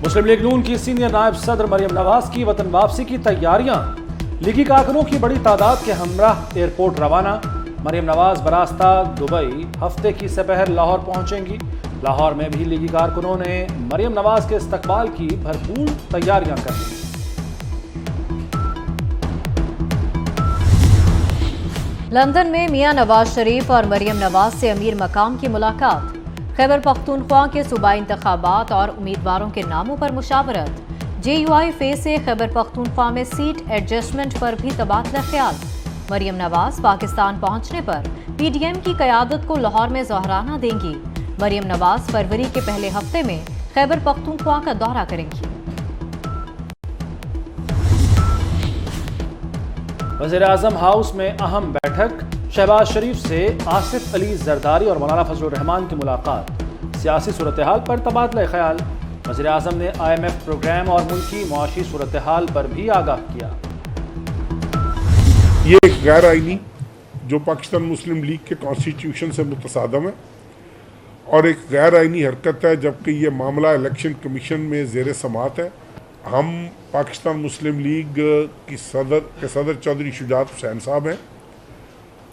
मुस्लिम league नून की senior नायब सदर मरियम नवाज की वतन वापसी की तैयारियां। लीगी कारकुनों की बड़ी तादाद के हमराह एयरपोर्ट रवाना। मरियम नवाज बरास्ता दुबई हफ्ते की सपहर लाहौर पहुंचेंगी। लाहौर में भी लीगी कारकुनों ने मरियम नवाज के इस्तकबाल की भरपूर तैयारियां कर ली। लंदन में मियां नवाज शरीफ और मरियम नवाज से अमीर मकाम की मुलाकात। खैबर पख्तूनख्वा के सूबाई इंतखाबात और उम्मीदवारों के नामों पर मुशावरत। JUI से खैबर पख्तूनख्वा में सीट एडजस्टमेंट पर भी तबादला ख्याल। मरियम नवाज पाकिस्तान पहुंचने पर PDM की क़यादत को लाहौर में ज़ोहराना देंगी। मरियम नवाज फरवरी के पहले हफ्ते में खैबर पख्तूनख्वा का दौरा करेंगी। वज़ीर-ए-आज़म हाउस में अहम बैठक। शहबाज शरीफ से आसिफ अली जरदारी और मौलाना फजलुर रहमान की मुलाकात। सियासी सूरत हाल पर तबादला ख्याल। वज़ीर-ए-आज़म ने IMF प्रोग्राम और मुल्की मुआशी सूरत हाल पर भी आगाह किया। ये एक गैर आइनी जो पाकिस्तान मुस्लिम लीग के कॉन्स्टिट्यूशन से मुतसादम है और एक गैर आइनी हरकत है, जबकि ये मामला इलेक्शन कमीशन में ज़ेर समात है। हम पाकिस्तान मुस्लिम लीग की सदर चौधरी शुजात हुसैन साहब हैं।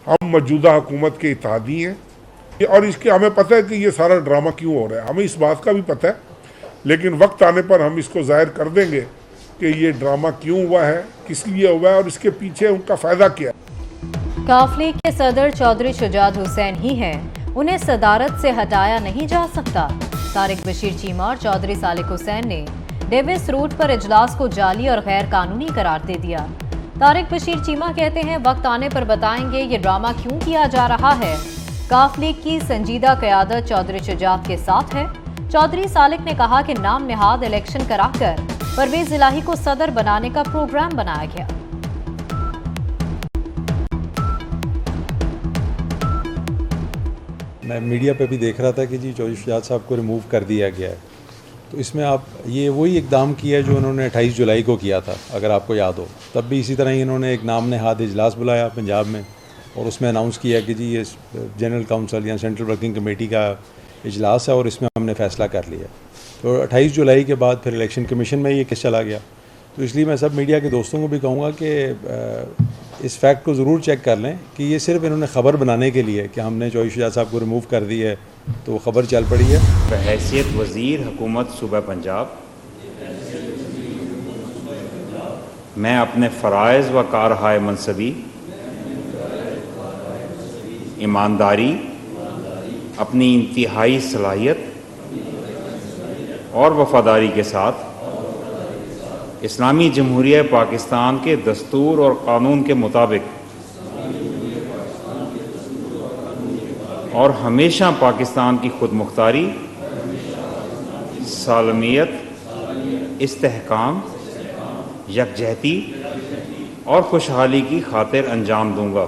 हम मौजूदा हुकूमत के इत्तेहादी हैं और इसके हमें पता है कि ये सारा ड्रामा क्यों हो रहा है। हमें इस बात का भी पता है, लेकिन वक्त आने पर हम इसको जाहिर कर देंगे कि ये ड्रामा क्यों हुआ है, किस लिए हुआ है और इसके पीछे उनका फ़ायदा क्या है। काफ लीग के सदर चौधरी शुजात हुसैन ही हैं, उन्हें सदारत से हटाया नहीं जा सकता। तारिक बशीर चीमा और चौधरी सालिक हुसैन ने डेविस रूट पर इजलास को जाली और गैर कानूनी करार दे दिया। तारिक बशीर चीमा कहते हैं, वक्त आने पर बताएंगे ये ड्रामा क्यों किया जा रहा है। काफ लीग की संजीदा क़यादत चौधरी शुजात के साथ है। चौधरी सालिक ने कहा कि नाम निहाद इलेक्शन कराकर परवेज इलाही को सदर बनाने का प्रोग्राम बनाया गया। मैं मीडिया पे भी देख रहा था कि जी चौधरी शुजात साहब को रिमूव कर दिया गया है, तो इसमें आप ये वही इकदाम किया है जो उन्होंने 28 जुलाई को किया था, अगर आपको याद हो। तब भी इसी तरह ही इन्होंने एक नाम नेहाद इजलास बुलाया पंजाब में और उसमें अनाउंस किया कि जी ये जनरल काउंसिल या सेंट्रल वर्किंग कमेटी का इजलास है और इसमें हमने फ़ैसला कर लिया। तो 28 जुलाई के बाद फिर इलेक्शन कमीशन में ये केस चला गया। तो इसलिए मैं सब मीडिया के दोस्तों को भी कहूँगा कि इस फैक्ट को ज़रूर चेक कर लें कि ये सिर्फ इन्होंने ख़बर बनाने के लिए कि हमने चौधरी शुजात साहब को रिमूव कर दी है, तो खबर चल पड़ी है। बहैसियत वज़ीर हुकूमत सूबा पंजाब मैं अपने फ़राइज़ व कारहाय मनसबी ईमानदारी, अपनी इंतहाई सलाहियत और वफादारी के साथ इस्लामी जमहूरिया पाकिस्तान के दस्तूर और कानून के मुताबिक और हमेशा पाकिस्तान की खुद मुख्तारी, सालमियत, इस्तेहकाम, यकजहती और खुशहाली की खातिर अंजाम दूंगा।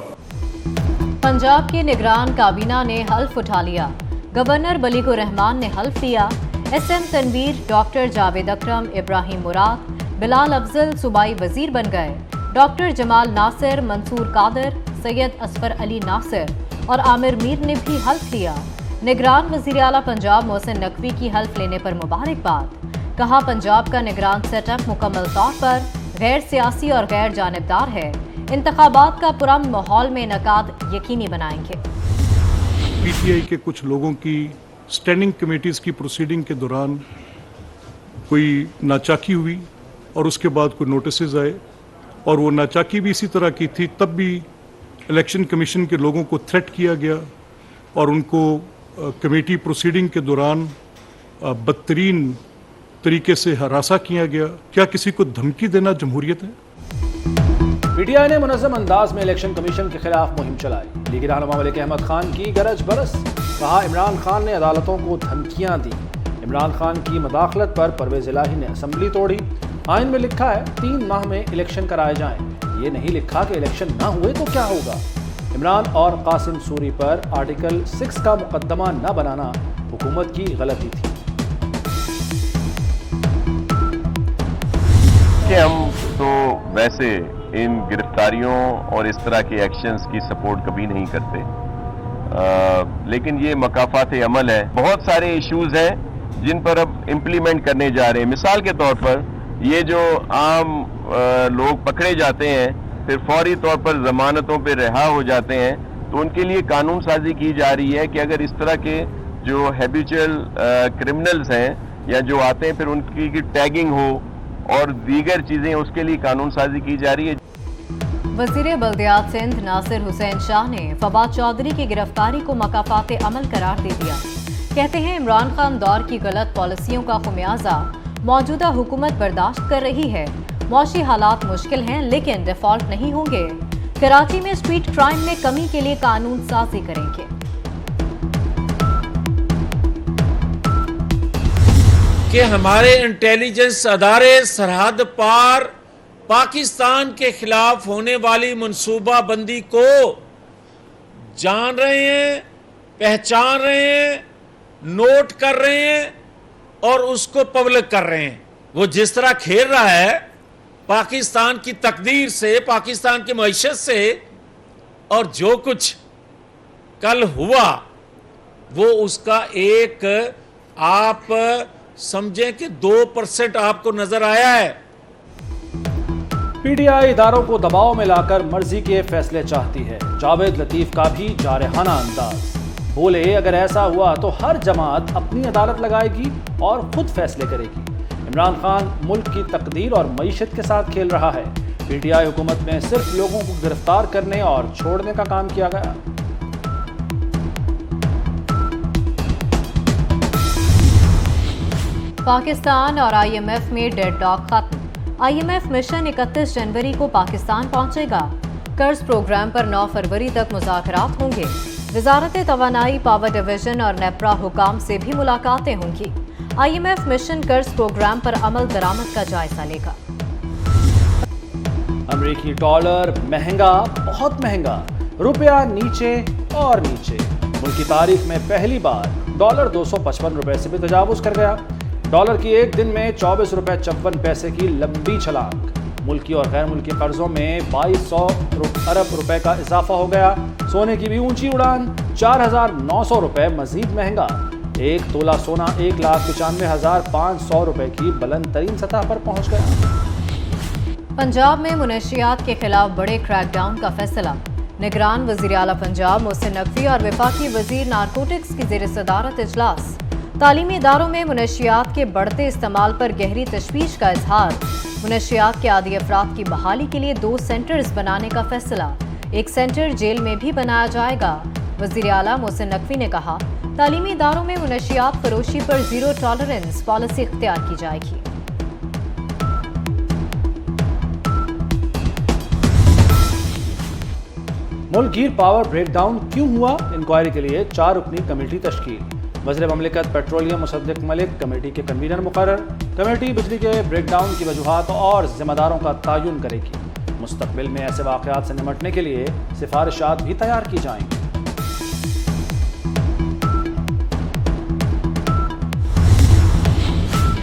पंजाब की निगरान काबीना ने हल्फ उठा लिया। गवर्नर बलीगुर रहमान ने हल्फ लिया। SM तनवीर, डॉक्टर जावेद अकरम, इब्राहिम मुराद, बिलाल अफजल सूबाई वजीर बन गए। डॉक्टर जमाल नासिर, मंसूर कादर, सैयद असफर अली नासिर और आमिर मीर ने भी हल्फ लिया। निगरान वजीर आला पंजाब मोहसिन नकवी की हल्फ लेने पर मुबारकबाद। कहा, पंजाब का निगरान सेटअप मुकम्मल तौर पर गैर सियासी और गैर जानिबदार है। इंतखाबात का पुरअमन माहौल में इनेकाद यकीनी बनाएंगे। PTI के कुछ लोगों की स्टैंडिंग कमेटीज़ की प्रोसीडिंग के दौरान कोई नाचाकी हुई और उसके बाद कोई नोटिस आए और वो नाचाकी भी इसी तरह की थी। तब भी इलेक्शन कमीशन के लोगों को थ्रेट किया गया और उनको कमेटी प्रोसीडिंग के दौरान बदतरीन तरीके से हरासा किया गया। क्या किसी को धमकी देना जमहूरियत है? PTI ने मुनज़्ज़म अंदाज में इलेक्शन कमीशन के खिलाफ मुहिम चलाई। लीगी रहनुमा मलिक अहमद खान की गरज बरस। कहा, इमरान खान ने अदालतों को धमकियां दी। इमरान खान की मदाखलत पर परवेज इलाही ने असम्बली तोड़ी। आइन में लिखा है 3 माह में इलेक्शन कराए जाएं, ये नहीं लिखा कि इलेक्शन ना हुए तो क्या होगा। इमरान और कासिम सूरी पर आर्टिकल 6 का मुकदमा न बनाना हुकूमत की गलती थी। कि हम तो वैसे इन गिरफ्तारियों और इस तरह के एक्शंस की सपोर्ट कभी नहीं करते, लेकिन ये मकाफात अमल है। बहुत सारे इश्यूज हैं जिन पर अब इम्प्लीमेंट करने जा रहे हैं। मिसाल के तौर पर ये जो आम लोग पकड़े जाते हैं फिर फौरी तौर पर जमानतों पे रिहा हो जाते हैं, तो उनके लिए कानून साजी की जा रही है कि अगर इस तरह के जो हैबिचुअल क्रिमिनल्स हैं या जो आते हैं फिर उनकी टैगिंग हो और दीगर चीज़ें, उसके लिए कानून साजी की जा रही है। वज़ीर बल्दियात सिंध नासिर हुसैन शाह ने फवाद चौधरी की गिरफ्तारी को मकाफात अमल करार दे दिया। कहते हैं इमरान खान दौर की गलत पॉलिसियों का खुमियाजा मौजूदा हुकूमत बर्दाश्त कर रही है। मौशी हालात मुश्किल हैं लेकिन डिफॉल्ट नहीं होंगे। कराची में स्ट्रीट क्राइम में कमी के लिए कानून साजी करेंगे। कि हमारे इंटेलिजेंस अदारे सरहद पार पाकिस्तान के खिलाफ होने वाली मनसूबाबंदी को जान रहे हैं, पहचान रहे हैं, नोट कर रहे हैं और उसको पब्लिक कर रहे हैं। वो जिस तरह खेल रहा है पाकिस्तान की तकदीर से, पाकिस्तान की मईशत से, और जो कुछ कल हुआ वो उसका एक आप समझें कि 2% आपको नजर आया है। पीटीआई इदारों को दबाव में लाकर मर्जी के फैसले चाहती है। जावेद लतीफ का भी जारहाना अंदाज। बोले अगर ऐसा हुआ तो हर जमात अपनी अदालत लगाएगी और खुद फैसले करेगी। इमरान खान मुल्क की तकदीर और मईशत के साथ खेल रहा है। पीटीआई हुकूमत में सिर्फ लोगों को गिरफ्तार करने और छोड़ने का काम किया गया। पाकिस्तान और IMF में डेडलॉक खत्म। IMF मिशन 31 जनवरी को पाकिस्तान पहुंचेगा। कर्ज प्रोग्राम पर 9 फरवरी तक मुज़ाकरात होंगे। वजारत तवानाई, पावर डिवीजन और नेप्रा हुकाम से भी मुलाकातें होंगी। IMF मिशन कर्ज प्रोग्राम पर अमल दरामद का जायजा लेगा। अमेरिकी डॉलर महंगा, बहुत महंगा। रुपया नीचे और नीचे। मुल्क की तारीख में पहली बार डॉलर 255 रुपए से भी तजावुज कर गया। डॉलर की एक दिन में 24 रुपए 54 पैसे की लंबी छलांग। मुल्की और गैर मुल्की कर्जों में 2200 अरब रुपए का इजाफा हो गया। सोने की भी ऊंची उड़ान, 4,900 रुपए मजीद महंगा। 1 तोला सोना 1,95,500 रुपए की बुलंद तरीन सतह पर पहुंच गया। पंजाब में मुनशियात के खिलाफ बड़े क्रैकडाउन का फैसला। निगरान वज़ीर आला पंजाब मोहसिन नकवी और वफाकी वज़ीर नारकोटिक्स की ज़ेर सदारत इजलास। तालीमी इदारों में मुनशियात के बढ़ते इस्तेमाल पर गहरी तशवीश का इजहार। मुनशियात के आदी अफराद की बहाली के लिए 2 सेंटर्स बनाने का फैसला। एक सेंटर जेल में भी बनाया जाएगा। वज़ीर आला मोहसिन नकवी ने कहा, तालीमी इदारों में मुनशियात फरोशी पर ज़ीरो टॉलरेंस पॉलिसी इख्तियार की जाएगी। मुल्कगीर पावर ब्रेकडाउन क्यों हुआ, इंक्वायरी के लिए 4 रुकनी कमेटी तश्कील। वज़ीर ममलिकत पेट्रोलियम मुसद्दिक मलिक कमेटी के कन्वीनर मुकर्रर। कमेटी बिजली के ब्रेकडाउन की वजूहात और जिम्मेदारों का तयन करेगी। मुस्तकबिल में ऐसे वाक़यात से निपटने के लिए सिफारिशात भी तैयार की जाएंगी।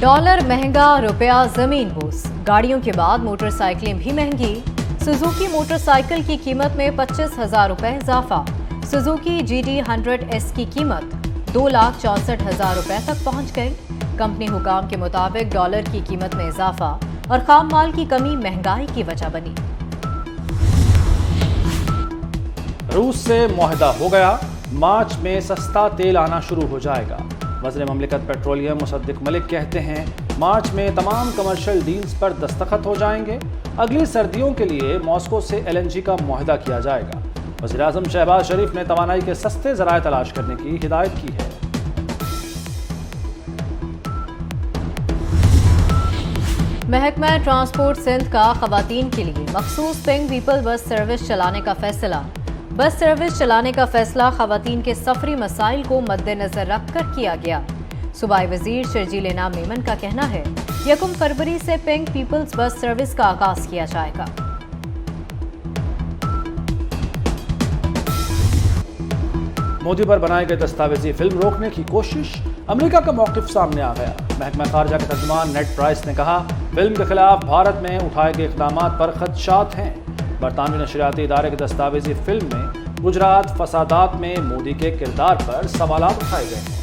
डॉलर महंगा, रुपया जमीन बोस। गाड़ियों के बाद मोटरसाइकिलें भी महंगी। सुजुकी मोटरसाइकिल की कीमत में 25,000 रुपए इजाफा। सुजुकी GD 100S की कीमत 2,64,000 रुपए तक पहुंच गई। कंपनी हुकाम के मुताबिक डॉलर की कीमत में इजाफा और खाम माल की कमी महंगाई की वजह बनी। रूस से मुआहदा हो गया, मार्च में सस्ता तेल आना शुरू हो जाएगा। वज़ीर ममलिकत पेट्रोलियम मुसद्दिक मलिक कहते हैं मार्च में तमाम कमर्शियल डील्स पर दस्तखत हो जाएंगे। अगली सर्दियों के लिए मॉस्को से LNG का मुआहदा किया जाएगा। वज़ीर आज़म शहबाज शरीफ ने तवानाई के सस्ते ज़राए तलाश करने की हिदायत की है। महकमा ट्रांसपोर्ट सिंध का खवातीन के लिए मखसूस पिंक पीपल बस सर्विस चलाने का फैसला। बस सर्विस चलाने का फैसला खवातीन के सफरी मसाइल को मद्देनजर रखकर किया गया। सूबाई वजीर शर्जील इनाम मेमन का कहना है 1 फरवरी से पिंक पीपल्स बस सर्विस का आगाज किया जाएगा। मोदी पर बनाए गए दस्तावेजी फिल्म रोकने की कोशिश, अमेरिका का मौक़िफ़ सामने आ गया। महकमा खारजा के तर्जुमान नेड प्राइस ने कहा फिल्म के खिलाफ भारत में उठाए गए इक़दामात पर खदशात हैं। बरतानवी नशरियाती इदारे की दस्तावेजी फिल्म में गुजरात फसादात में मोदी के किरदार पर सवालात उठाए गए हैं।